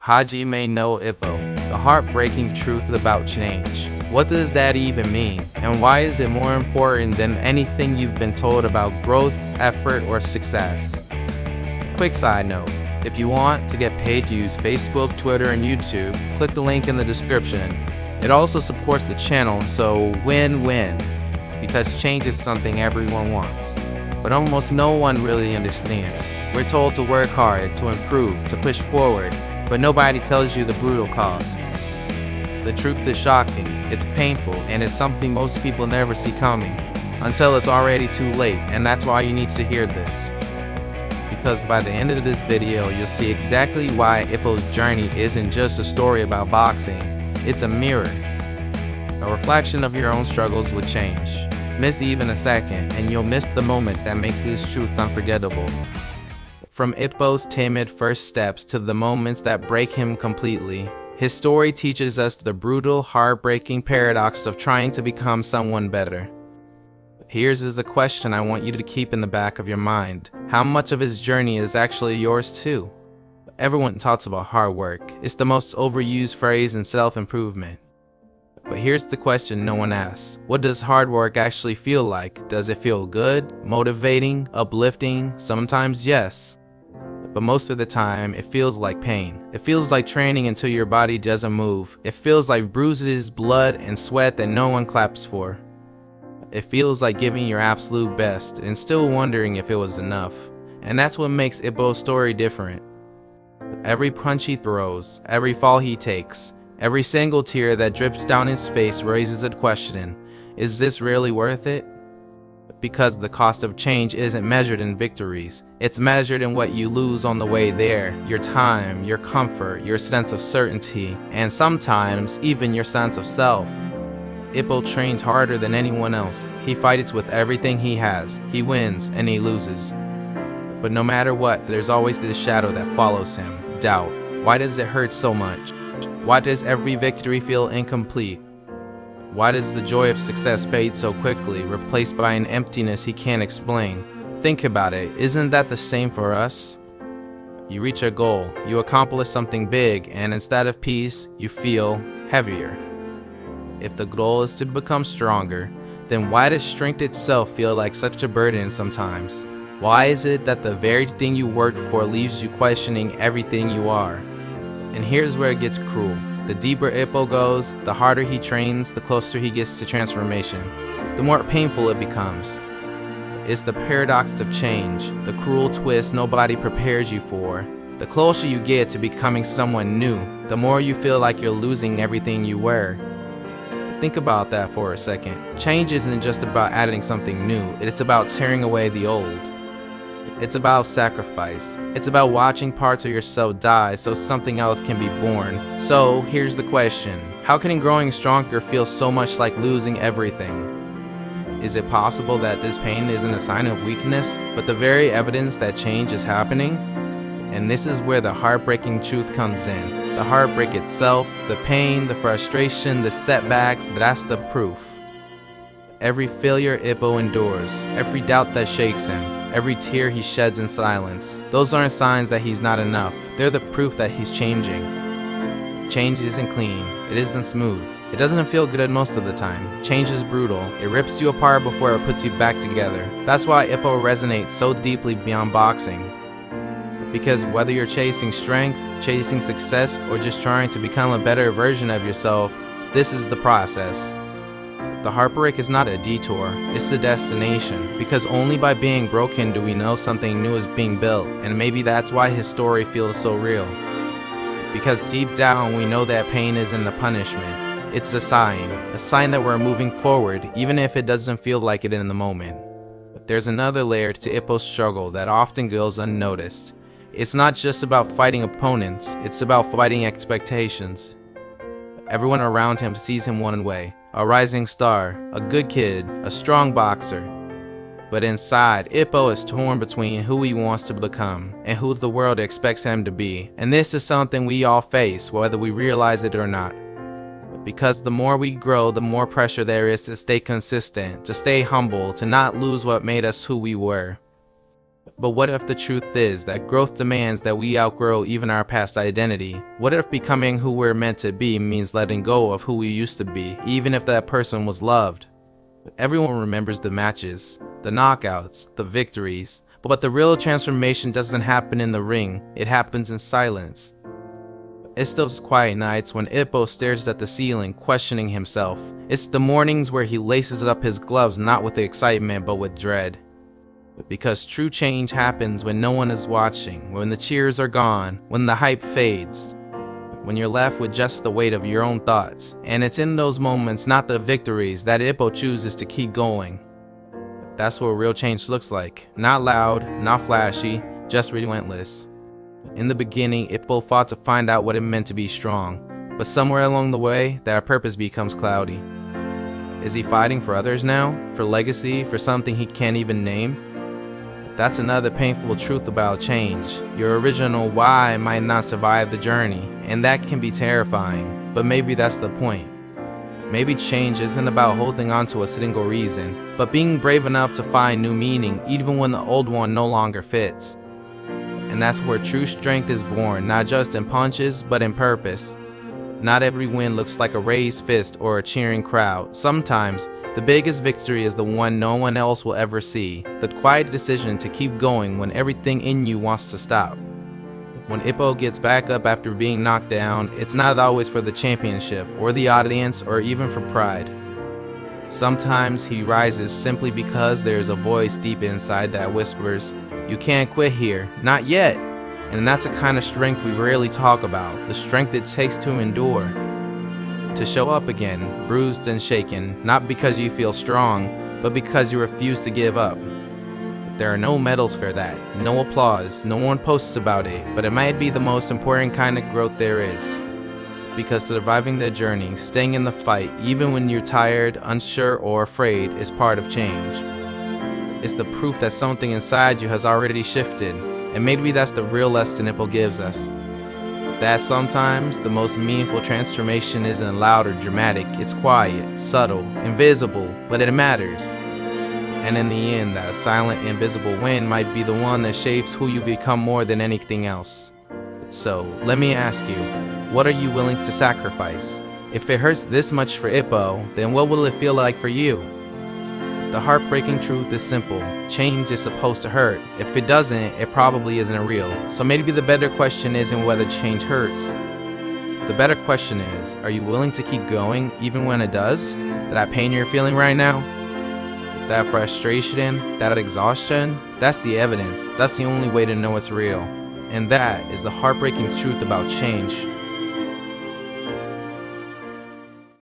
Hajime no Ippo, the heartbreaking truth about change. What does that even mean? And why is it more important than anything you've been told about growth, effort, or success? Quick side note, if you want to get paid to use Facebook, Twitter, and YouTube, click the link in the description. It also supports the channel, so win-win, because change is something everyone wants, but almost no one really understands. We're told to work hard, to improve, to push forward, but nobody tells you the brutal cost. The truth is shocking, it's painful, and it's something most people never see coming, until it's already too late, and that's why you need to hear this. Because by the end of this video, you'll see exactly why Ippo's journey isn't just a story about boxing, it's a mirror, a reflection of your own struggles with change. Miss even a second, and you'll miss the moment that makes this truth unforgettable. From Ippo's timid first steps to the moments that break him completely, his story teaches us the brutal, heartbreaking paradox of trying to become someone better. Here's the question I want you to keep in the back of your mind. How much of his journey is actually yours too? Everyone talks about hard work. It's the most overused phrase in self-improvement. But here's the question no one asks. What does hard work actually feel like? Does it feel good, motivating, uplifting? Sometimes yes. But most of the time, it feels like pain. It feels like training until your body doesn't move. It feels like bruises, blood, and sweat that no one claps for. It feels like giving your absolute best and still wondering if it was enough. And that's what makes Ippo's story different. Every punch he throws, every fall he takes, every single tear that drips down his face raises a question. Is this really worth it? Because the cost of change isn't measured in victories. It's measured in what you lose on the way there. Your time, your comfort, your sense of certainty, and sometimes even your sense of self. Ippo trained harder than anyone else. He fights with everything he has. He wins and he loses. But no matter what, there's always this shadow that follows him. Doubt. Why does it hurt so much? Why does every victory feel incomplete? Why does the joy of success fade so quickly, replaced by an emptiness he can't explain? Think about it, isn't that the same for us? You reach a goal, you accomplish something big, and instead of peace, you feel heavier. If the goal is to become stronger, then why does strength itself feel like such a burden sometimes? Why is it that the very thing you worked for leaves you questioning everything you are? And here's where it gets cruel. The deeper Ippo goes, the harder he trains, the closer he gets to transformation, the more painful it becomes. It's the paradox of change, the cruel twist nobody prepares you for. The closer you get to becoming someone new, the more you feel like you're losing everything you were. Think about that for a second. Change isn't just about adding something new, it's about tearing away the old. It's about sacrifice. It's about watching parts of yourself die so something else can be born. So here's the question. How can growing stronger feel so much like losing everything? Is it possible that this pain isn't a sign of weakness, but the very evidence that change is happening? And this is where the heartbreaking truth comes in. The heartbreak itself, the pain, the frustration, the setbacks, that's the proof. Every failure Ippo endures, every doubt that shakes him, every tear he sheds in silence, those aren't signs that he's not enough. They're the proof that he's changing. Change isn't clean. It isn't smooth. It doesn't feel good most of the time. Change is brutal. It rips you apart before it puts you back together. That's why Ippo resonates so deeply beyond boxing. Because whether you're chasing strength, chasing success, or just trying to become a better version of yourself, this is the process. The heartbreak is not a detour, it's the destination, because only by being broken do we know something new is being built, and maybe that's why his story feels so real. Because deep down we know that pain isn't a punishment, it's a sign that we're moving forward, even if it doesn't feel like it in the moment. But there's another layer to Ippo's struggle that often goes unnoticed. It's not just about fighting opponents, it's about fighting expectations. Everyone around him sees him one way. A rising star, a good kid, a strong boxer. But inside, Ippo is torn between who he wants to become and who the world expects him to be. And this is something we all face, whether we realize it or not. Because the more we grow, the more pressure there is to stay consistent, to stay humble, to not lose what made us who we were. But what if the truth is that growth demands that we outgrow even our past identity? What if becoming who we're meant to be means letting go of who we used to be, even if that person was loved? Everyone remembers the matches, the knockouts, the victories, but the real transformation doesn't happen in the ring, it happens in silence. It's those quiet nights when Ippo stares at the ceiling, questioning himself. It's the mornings where he laces up his gloves not with excitement but with dread. Because true change happens when no one is watching, when the cheers are gone, when the hype fades, when you're left with just the weight of your own thoughts. And it's in those moments, not the victories, that Ippo chooses to keep going. That's what real change looks like. Not loud, not flashy, just relentless. In the beginning, Ippo fought to find out what it meant to be strong, but somewhere along the way, that purpose becomes cloudy. Is he fighting for others now? For legacy? For something he can't even name? That's another painful truth about change. Your original why might not survive the journey, and that can be terrifying, but maybe that's the point. Maybe change isn't about holding on to a single reason, but being brave enough to find new meaning even when the old one no longer fits. And that's where true strength is born, not just in punches, but in purpose. Not every win looks like a raised fist or a cheering crowd. Sometimes, the biggest victory is the one no one else will ever see, the quiet decision to keep going when everything in you wants to stop. When Ippo gets back up after being knocked down, it's not always for the championship, or the audience, or even for pride. Sometimes he rises simply because there's a voice deep inside that whispers, "You can't quit here, not yet." And that's a kind of strength we rarely talk about, the strength it takes to endure. To show up again, bruised and shaken, not because you feel strong, but because you refuse to give up. There are no medals for that, no applause, no one posts about it, but it might be the most important kind of growth there is. Because surviving the journey, staying in the fight, even when you're tired, unsure, or afraid, is part of change. It's the proof that something inside you has already shifted, and maybe that's the real lesson Ippo gives us. That sometimes the most meaningful transformation isn't loud or dramatic, it's quiet, subtle, invisible, but it matters. And in the end, that silent, invisible win might be the one that shapes who you become more than anything else. So, let me ask you, what are you willing to sacrifice? If it hurts this much for Ippo, then what will it feel like for you? The heartbreaking truth is simple. Change is supposed to hurt. If it doesn't, it probably isn't real. So maybe the better question isn't whether change hurts. The better question is, are you willing to keep going even when it does? That pain you're feeling right now? That frustration? That exhaustion? That's the evidence. That's the only way to know it's real. And that is the heartbreaking truth about change.